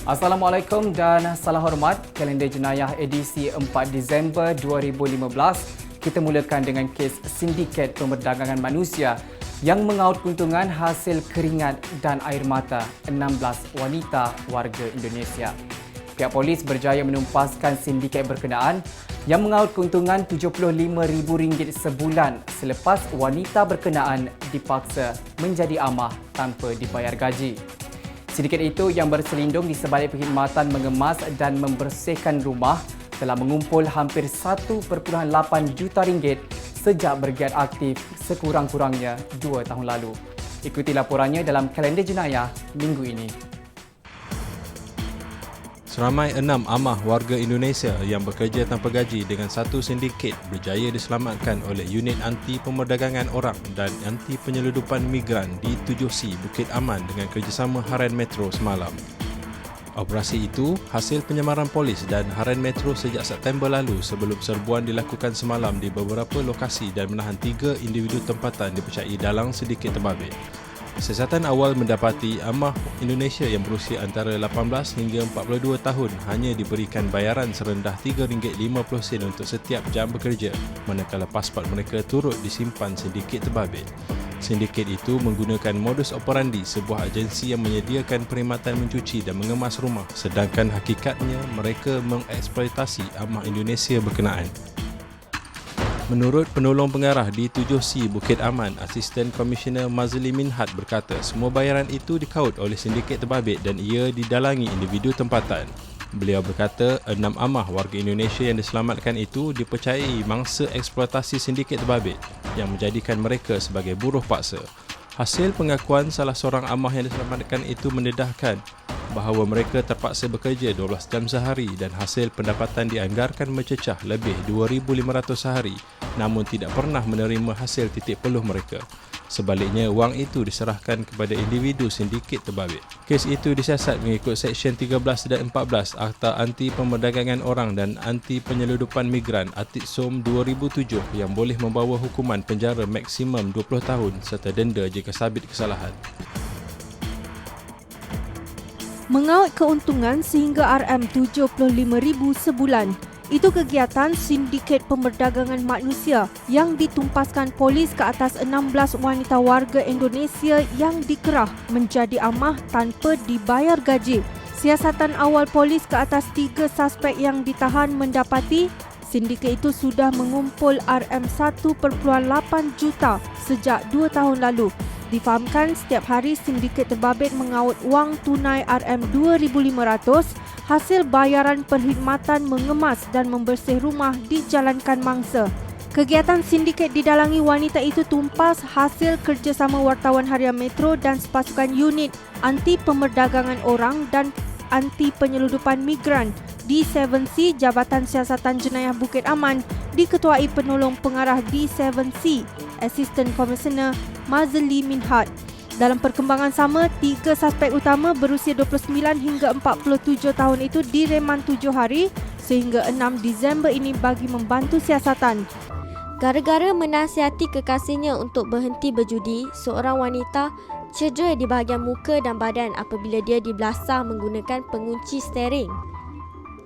Assalamualaikum dan salam hormat. Kalender jenayah edisi 4 Disember 2015. Kita mulakan dengan kes sindiket pemerdagangan manusia yang mengaut keuntungan hasil keringat dan air mata 16 wanita warga Indonesia. Pihak polis berjaya menumpaskan sindiket berkenaan yang mengaut keuntungan RM75,000 sebulan selepas wanita berkenaan dipaksa menjadi amah tanpa dibayar gaji. Sindiket itu yang berselindung di sebalik perkhidmatan mengemas dan membersihkan rumah telah mengumpul hampir RM1.8 juta sejak bergiat aktif sekurang-kurangnya 2 tahun lalu. Ikuti laporannya dalam kalender jenayah minggu ini. Seramai 6 amah warga Indonesia yang bekerja tanpa gaji dengan satu sindiket berjaya diselamatkan oleh unit anti pemerdagangan orang dan anti penyeludupan migran di 7C Bukit Aman dengan kerjasama Harian Metro semalam. Operasi itu hasil penyamaran polis dan Harian Metro sejak September lalu sebelum serbuan dilakukan semalam di beberapa lokasi dan menahan 3 individu tempatan dipercayai dalang sindiket terbabit. Siasatan awal mendapati amah Indonesia yang berusia antara 18 hingga 42 tahun hanya diberikan bayaran serendah RM3.50 untuk setiap jam bekerja, manakala pasport mereka turut disimpan sindiket terbabit. Sindiket itu menggunakan modus operandi sebuah agensi yang menyediakan perkhidmatan mencuci dan mengemas rumah, sedangkan hakikatnya mereka mengeksploitasi amah Indonesia berkenaan. Menurut penolong pengarah di 7C Bukit Aman, Asisten Komisioner Mazli Minhad berkata semua bayaran itu dikaut oleh sindiket terbabit dan ia didalangi individu tempatan. Beliau berkata 6 amah warga Indonesia yang diselamatkan itu dipercayai mangsa eksploitasi sindiket terbabit yang menjadikan mereka sebagai buruh paksa. Hasil pengakuan salah seorang amah yang diselamatkan itu mendedahkan bahawa mereka terpaksa bekerja 12 jam sehari dan hasil pendapatan dianggarkan mencecah lebih RM2,500 sehari namun tidak pernah menerima hasil titik peluh mereka. Sebaliknya, wang itu diserahkan kepada individu sindiket terbabit. Kes itu disiasat mengikut Seksyen 13 dan 14 Akta Anti Pemerdagangan Orang dan Anti Penyeludupan Migran Atit SOM 2007 yang boleh membawa hukuman penjara maksimum 20 tahun serta denda jika sabit kesalahan. Mengaut keuntungan sehingga RM75,000 sebulan. Itu kegiatan sindiket pemerdagangan manusia yang ditumpaskan polis ke atas 16 wanita warga Indonesia yang dikerah menjadi amah tanpa dibayar gaji. Siasatan awal polis ke atas 3 suspek yang ditahan mendapati sindiket itu sudah mengumpul RM1.8 juta sejak 2 tahun lalu. Difahamkan setiap hari sindiket terbabit mengaut wang tunai RM2,500 hasil bayaran perkhidmatan mengemas dan membersih rumah dijalankan mangsa. Kegiatan sindiket didalangi wanita itu tumpas hasil kerjasama wartawan Harian Metro dan sepasukan unit anti pemerdagangan orang dan anti penyeludupan migran di 7C Jabatan Siasatan Jenayah Bukit Aman diketuai penolong pengarah di 7C Asisten Komisioner Mazli Minhad. Dalam perkembangan sama, 3 suspek utama berusia 29 hingga 47 tahun itu direman 7 hari sehingga 6 Disember ini bagi membantu siasatan. Gara-gara menasihati kekasihnya untuk berhenti berjudi, seorang wanita cedera di bahagian muka dan badan apabila dia dibelasah menggunakan pengunci steering.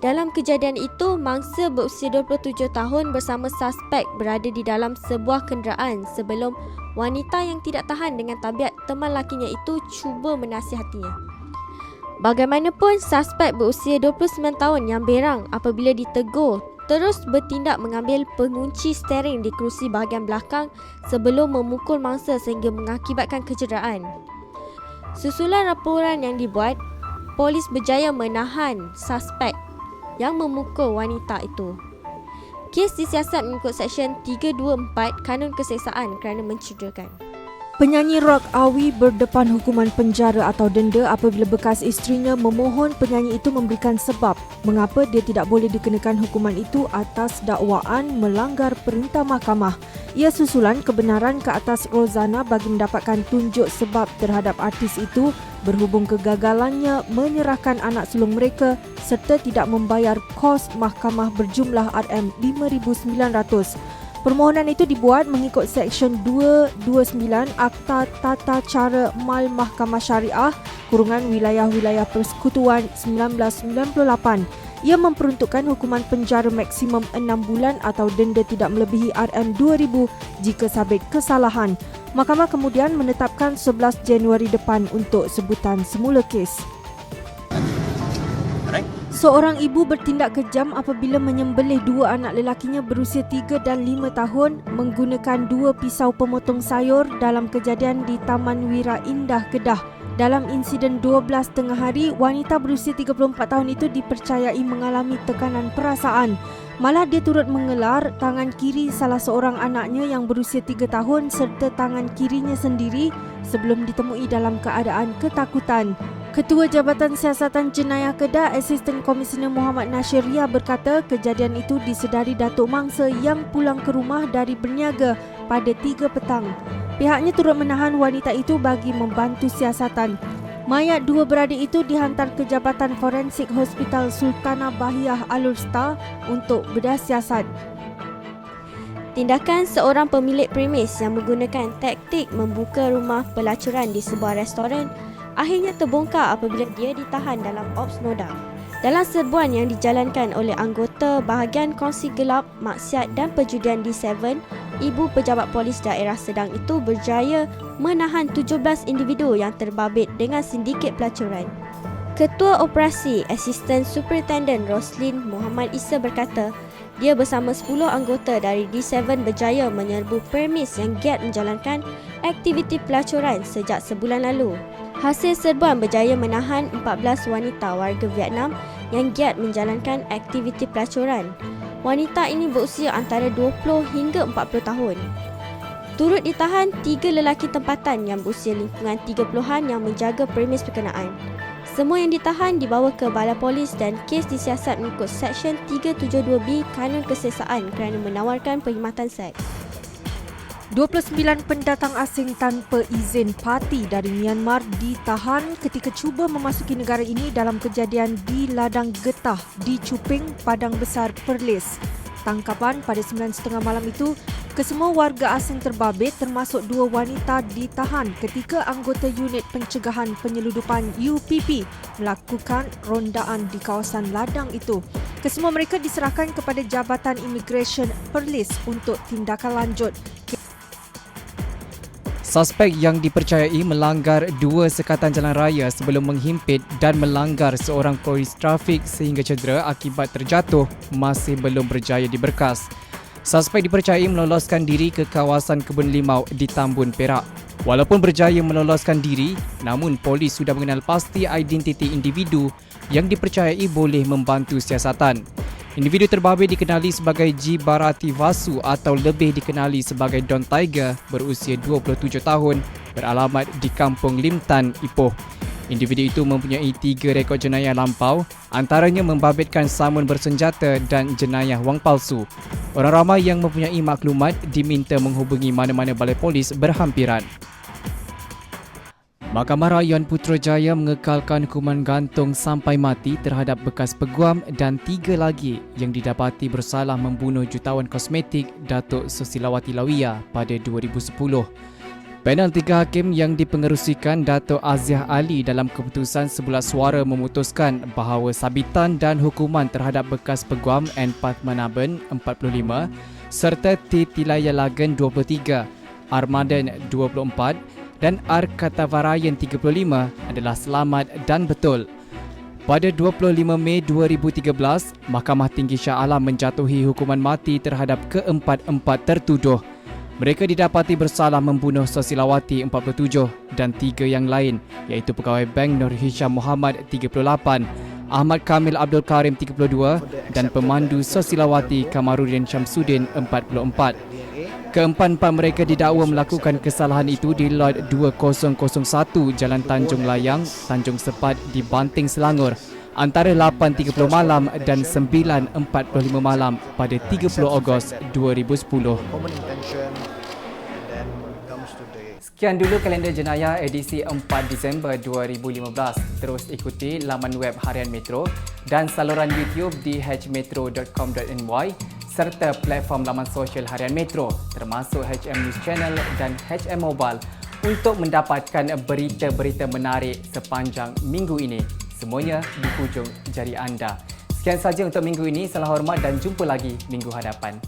Dalam kejadian itu, mangsa berusia 27 tahun bersama suspek berada di dalam sebuah kenderaan sebelum wanita yang tidak tahan dengan tabiat teman lakinya itu cuba menasihatinya. Bagaimanapun, suspek berusia 29 tahun yang berang apabila ditegur terus bertindak mengambil pengunci steering di kerusi bahagian belakang sebelum memukul mangsa sehingga mengakibatkan kecederaan. Susulan laporan yang dibuat, polis berjaya menahan suspek yang memukul wanita itu. Kes disiasat mengikut Seksyen 324 Kanun Keseksaan kerana mencederakan. Penyanyi rock Awi berdepan hukuman penjara atau denda apabila bekas isterinya memohon penyanyi itu memberikan sebab mengapa dia tidak boleh dikenakan hukuman itu atas dakwaan melanggar perintah mahkamah. Ia susulan kebenaran ke atas Rozana bagi mendapatkan tunjuk sebab terhadap artis itu berhubung kegagalannya menyerahkan anak sulung mereka serta tidak membayar kos mahkamah berjumlah RM5,900. Permohonan itu dibuat mengikut Seksyen 229 Akta Tata Cara Mal Mahkamah Syariah (Wilayah-Wilayah Persekutuan 1998). Ia memperuntukkan hukuman penjara maksimum 6 bulan atau denda tidak melebihi RM2,000 jika sabit kesalahan. Mahkamah kemudian menetapkan 11 Januari depan untuk sebutan semula kes. Seorang ibu bertindak kejam apabila menyembelih dua anak lelakinya berusia 3 dan 5 tahun menggunakan dua pisau pemotong sayur dalam kejadian di Taman Wira Indah, Kedah. Dalam insiden 12 tengah hari, wanita berusia 34 tahun itu dipercayai mengalami tekanan perasaan. Malah dia turut mengelar tangan kiri salah seorang anaknya yang berusia 3 tahun serta tangan kirinya sendiri sebelum ditemui dalam keadaan ketakutan. Ketua Jabatan Siasatan Jenayah Kedah, Asisten Komisioner Muhammad Nasir Ria berkata kejadian itu disedari Datuk Mangsa yang pulang ke rumah dari berniaga pada 3 petang. Pihaknya turut menahan wanita itu bagi membantu siasatan. Mayat dua beradik itu dihantar ke Jabatan Forensik Hospital Sultanah Bahiyah Alur-Star untuk bedah siasat. Tindakan seorang pemilik premis yang menggunakan taktik membuka rumah pelacuran di sebuah restoran akhirnya terbongkar apabila dia ditahan dalam Ops Noda. Dalam serbuan yang dijalankan oleh anggota bahagian Kongsi Gelap, Maksiat dan Perjudian D7, Ibu Pejabat Polis Daerah Sedang itu berjaya menahan 17 individu yang terbabit dengan sindiket pelacuran. Ketua Operasi Asisten Superintendent Roslin Muhammad Isa berkata, dia bersama 10 anggota dari D7 berjaya menyerbu premis yang giat menjalankan aktiviti pelacuran sejak sebulan lalu. Hasil serbuan berjaya menahan 14 wanita warga Vietnam yang giat menjalankan aktiviti pelacuran. Wanita ini berusia antara 20 hingga 40 tahun. Turut ditahan 3 lelaki tempatan yang berusia lingkungan 30-an yang menjaga premis berkenaan. Semua yang ditahan dibawa ke Balai Polis dan kes disiasat mengikut Seksyen 372B Kanun Keselesaan kerana menawarkan perkhidmatan seks. 29 pendatang asing tanpa izin parti dari Myanmar ditahan ketika cuba memasuki negara ini dalam kejadian di Ladang Getah di Chuping, Padang Besar, Perlis. Tangkapan pada 9.30 malam itu, kesemua warga asing terbabit termasuk 2 wanita ditahan ketika anggota unit pencegahan penyeludupan UPP melakukan rondaan di kawasan ladang itu. Kesemua mereka diserahkan kepada Jabatan Imigresen Perlis untuk tindakan lanjut. Suspek yang dipercayai melanggar 2 sekatan jalan raya sebelum menghimpit dan melanggar seorang polis trafik sehingga cedera akibat terjatuh masih belum berjaya diberkas. Suspek dipercayai meloloskan diri ke kawasan kebun limau di Tambun, Perak. Walaupun berjaya meloloskan diri, namun polis sudah mengenal pasti identiti individu yang dipercayai boleh membantu siasatan. Individu terbabit dikenali sebagai G. Bharati Vasu atau lebih dikenali sebagai Don Tiger, berusia 27 tahun, beralamat di Kampung Lim Tan, Ipoh. Individu itu mempunyai 3 rekod jenayah lampau, antaranya membabitkan samun bersenjata dan jenayah wang palsu. Orang ramai yang mempunyai maklumat diminta menghubungi mana-mana balai polis berhampiran. Mahkamah Rayuan Putrajaya mengekalkan hukuman gantung sampai mati terhadap bekas peguam dan 3 lagi yang didapati bersalah membunuh jutawan kosmetik Datuk Susilawati Lawiyah pada 2010. Panel 3 hakim yang dipengerusikan Datuk Aziah Ali dalam keputusan sebulat suara memutuskan bahawa sabitan dan hukuman terhadap bekas peguam N. Padmanabhan 45 serta T. Tilayalagan 23, Armadan 24 dan R. Katavarayan 35 adalah selamat dan betul. Pada 25 Mei 2013, Mahkamah Tinggi Shah Alam menjatuhi hukuman mati terhadap keempat-empat tertuduh. Mereka didapati bersalah membunuh Susilawati 47 dan 3 yang lain iaitu pegawai bank Nur Hisham Muhammad 38, Ahmad Kamil Abdul Karim 32 dan pemandu Susilawati Kamarudin Syamsuddin 44. Keempat-empat mereka didakwa melakukan kesalahan itu di Lot 2001 Jalan Tanjung Layang, Tanjung Sepat di Banting, Selangor antara 8.30 malam dan 9.45 malam pada 30 Ogos 2010. Sekian dulu kalender jenayah edisi 4 Disember 2015. Terus ikuti laman web Harian Metro dan saluran YouTube di hmetro.com.my serta platform laman sosial harian Metro termasuk HM News Channel dan HM Mobile untuk mendapatkan berita-berita menarik sepanjang minggu ini. Semuanya di hujung jari anda. Sekian saja untuk minggu ini. Salam hormat dan jumpa lagi minggu hadapan.